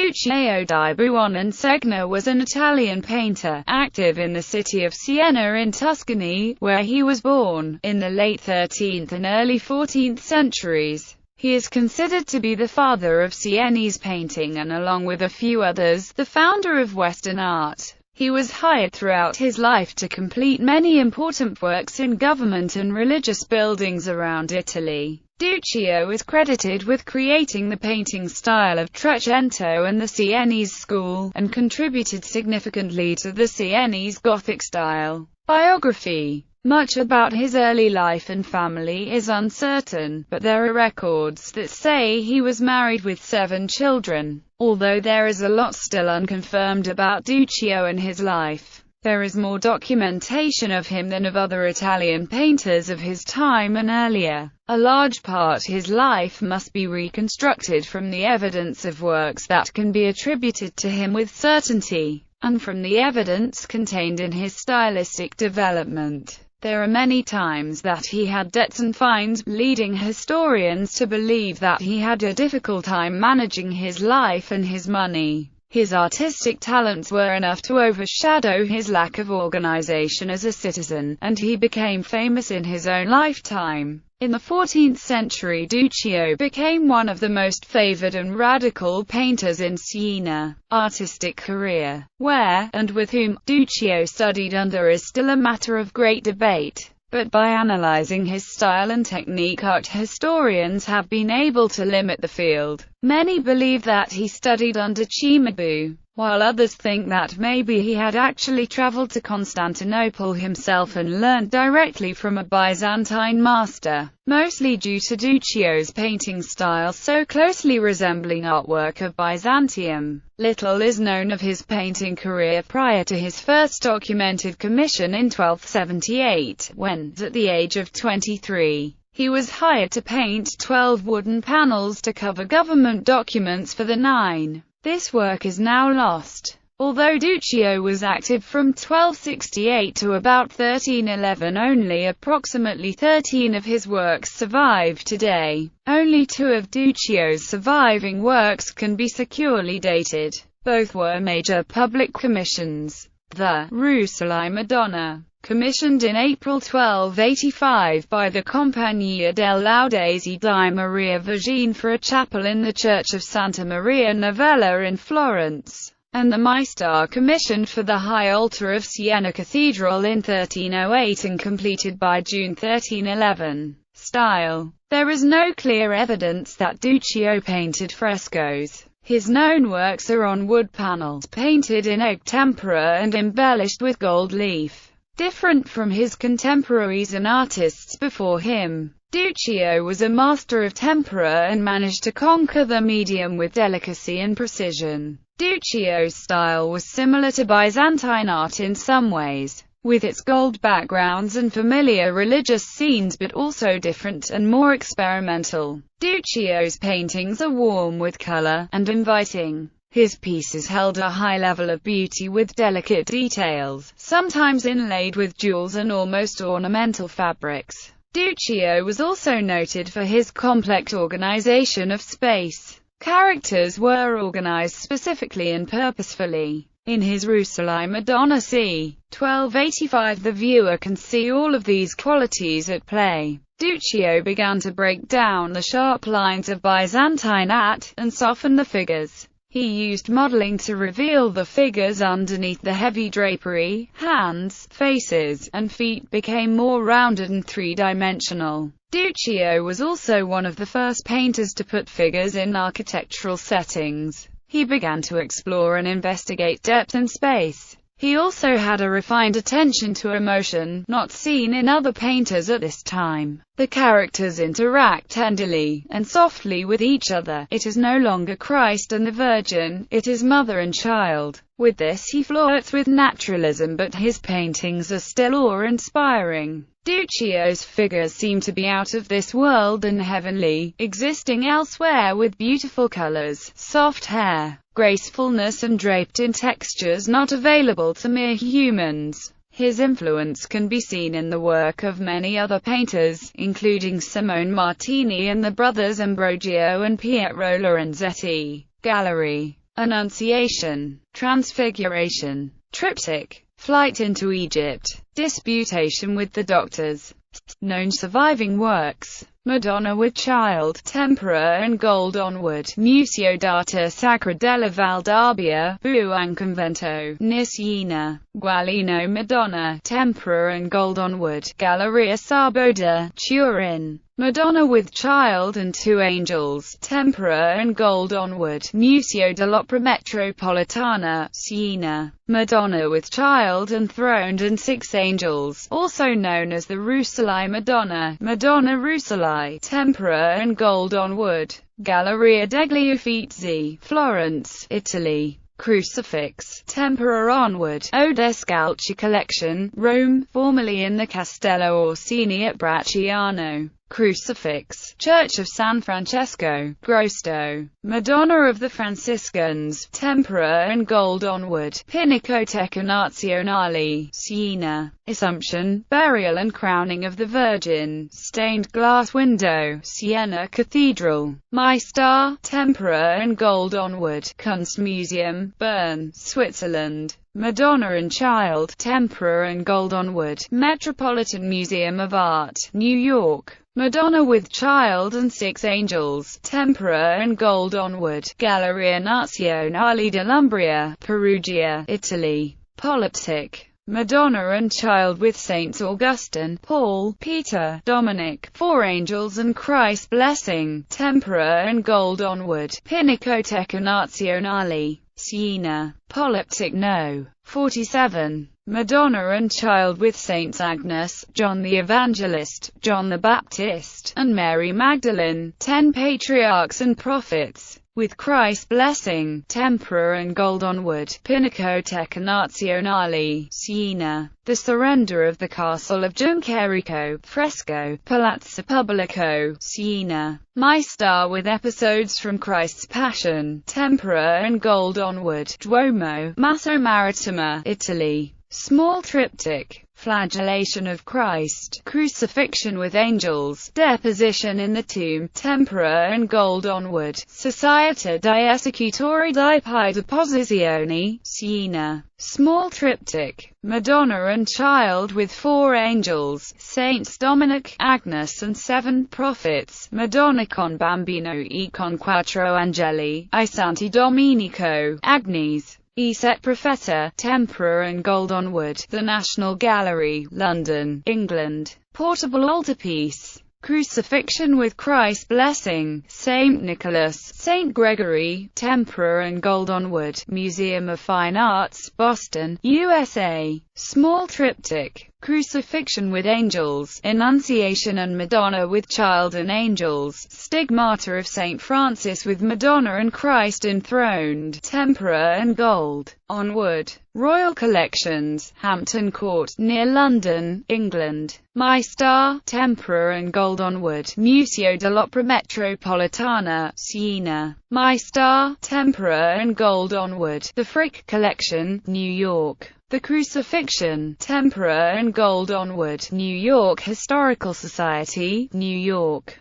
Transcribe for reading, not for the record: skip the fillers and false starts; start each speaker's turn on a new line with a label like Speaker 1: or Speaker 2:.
Speaker 1: Duccio di Buoninsegna was an Italian painter, active in the city of Siena in Tuscany, where he was born, in the late 13th and early 14th centuries. He is considered to be the father of Sienese painting and, along with a few others, the founder of Western art. He was hired throughout his life to complete many important works in government and religious buildings around Italy. Duccio is credited with creating the painting style of Trecento and the Sienese school, and contributed significantly to the Sienese Gothic style. Biography. Much about his early life and family is uncertain, but there are records that say he was married with 7 children. Although there is a lot still unconfirmed about Duccio and his life, there is more documentation of him than of other Italian painters of his time and earlier. A large part his life must be reconstructed from the evidence of works that can be attributed to him with certainty, and from the evidence contained in his stylistic development. There are many times that he had debts and fines, leading historians to believe that he had a difficult time managing his life and his money. His artistic talents were enough to overshadow his lack of organization as a citizen, and he became famous in his own lifetime. In the 14th century, Duccio became one of the most favored and radical painters in Siena. Artistic career. Where, and with whom, Duccio studied under is still a matter of great debate, but by analyzing his style and technique, art historians have been able to limit the field. Many believe that he studied under Cimabue, while others think that maybe he had actually traveled to Constantinople himself and learned directly from a Byzantine master. Mostly due to Duccio's painting style so closely resembling artwork of Byzantium, little is known of his painting career prior to his first documented commission in 1278, when, at the age of 23, he was hired to paint 12 wooden panels to cover government documents for the 9. This work is now lost. Although Duccio was active from 1268 to about 1311, only approximately 13 of his works survive today. Only 2 of Duccio's surviving works can be securely dated. Both were major public commissions. The Russellai Madonna, commissioned in April 1285 by the Compagnia del Laudesi di Maria Vergine for a chapel in the Church of Santa Maria Novella in Florence, and the Maestar commissioned for the high altar of Siena Cathedral in 1308 and completed by June 1311. Style. There is no clear evidence that Duccio painted frescoes. His known works are on wood panels painted in egg tempera and embellished with gold leaf. Different from his contemporaries and artists before him, Duccio was a master of tempera and managed to conquer the medium with delicacy and precision. Duccio's style was similar to Byzantine art in some ways, with its gold backgrounds and familiar religious scenes, but also different and more experimental. Duccio's paintings are warm with color, and inviting. His pieces held a high level of beauty with delicate details, sometimes inlaid with jewels and almost ornamental fabrics. Duccio was also noted for his complex organization of space. Characters were organized specifically and purposefully. In his Russellai Madonna c. 1285, the viewer can see all of these qualities at play. Duccio began to break down the sharp lines of Byzantine art, and soften the figures. He used modeling to reveal the figures underneath the heavy drapery. Hands, faces, and feet became more rounded and three-dimensional. Duccio was also one of the first painters to put figures in architectural settings. He began to explore and investigate depth and space. He also had a refined attention to emotion, not seen in other painters at this time. The characters interact tenderly and softly with each other. It is no longer Christ and the Virgin, it is mother and child. With this he flirts with naturalism, but his paintings are still awe-inspiring. Duccio's figures seem to be out of this world and heavenly, existing elsewhere with beautiful colors, soft hair, gracefulness and draped in textures not available to mere humans. His influence can be seen in the work of many other painters, including Simone Martini and the brothers Ambrogio and Pietro Lorenzetti. Gallery. Annunciation, Transfiguration, Triptych, Flight into Egypt, Disputation with the Doctors. Known surviving works: Madonna with Child, Tempera and Gold Onward, Museo d'Arte Sacra della Valdarbia, Buon Convento, Siena, Gualino Madonna, Tempera and Gold Onward, Galleria Saboda, Turin. Madonna with Child and Two Angels, Tempera and Gold Onward, Museo dell'Opera Metropolitana, Siena. Madonna with Child Enthroned and Six Angels, also known as the Rucellai Madonna, Madonna Rucellai, Tempera and Gold Onward, Galleria degli Uffizi, Florence, Italy. Crucifix, Tempera Onward, Odescalchi Collection, Rome, formerly in the Castello Orsini at Bracciano. Crucifix, Church of San Francesco, Grosto. Madonna of the Franciscans, Tempera and Gold Onward, Pinacoteca Nazionale, Siena. Assumption, Burial and Crowning of the Virgin, Stained Glass Window, Siena Cathedral. My Star, Tempera and Gold Onward, Kunstmuseum, Bern, Switzerland. Madonna and Child, Tempera and Gold Onward, Metropolitan Museum of Art, New York. Madonna with Child and Six Angels, Tempera and Gold Onward, Galleria Nazionale dell'Umbria, Perugia, Italy. Polyptych, Madonna and Child with Saints Augustine, Paul, Peter, Dominic, Four Angels and Christ Blessing, Tempera and Gold Onward, Pinacoteca Nazionale, Siena. Polyptych No. 47. Madonna and Child with Saints Agnes, John the Evangelist, John the Baptist, and Mary Magdalene, 10 Patriarchs and Prophets, with Christ Blessing, Tempera and Gold Onward, Pinacoteca Nazionale, Siena. The Surrender of the Castle of Junquerico, fresco, Palazzo Pubblico, Siena. My Star with episodes from Christ's Passion, Tempera and Gold Onward, Duomo, Maso Marittima, Italy. Small Triptych, Flagellation of Christ, Crucifixion with Angels, Deposition in the Tomb, Tempera and Gold Onward, Società di Esecutori di Pie Deposizione, Siena. Small Triptych, Madonna and Child with Four Angels, Saints Dominic, Agnes and Seven Prophets, Madonna con Bambino e con Quattro Angeli, I Santi Domenico, Agnes. Set Profeta, Tempera and Gold Onward, The National Gallery, London, England. Portable altarpiece. Crucifixion with Christ Blessing, St. Nicholas, St. Gregory, Tempera and Gold Onward, Museum of Fine Arts, Boston, USA. Small Triptych, Crucifixion with Angels, Annunciation and Madonna with Child and Angels, Stigmata of St. Francis with Madonna and Christ enthroned, Tempera and Gold Onward. Royal Collections, Hampton Court, near London, England. My Star, Tempera and Gold Onward, Museo dell'Opera Metropolitana, Siena. My Star, Tempera and Gold Onward, The Frick Collection, New York. The Crucifixion, Tempera and Gold Onward, New York Historical Society, New York.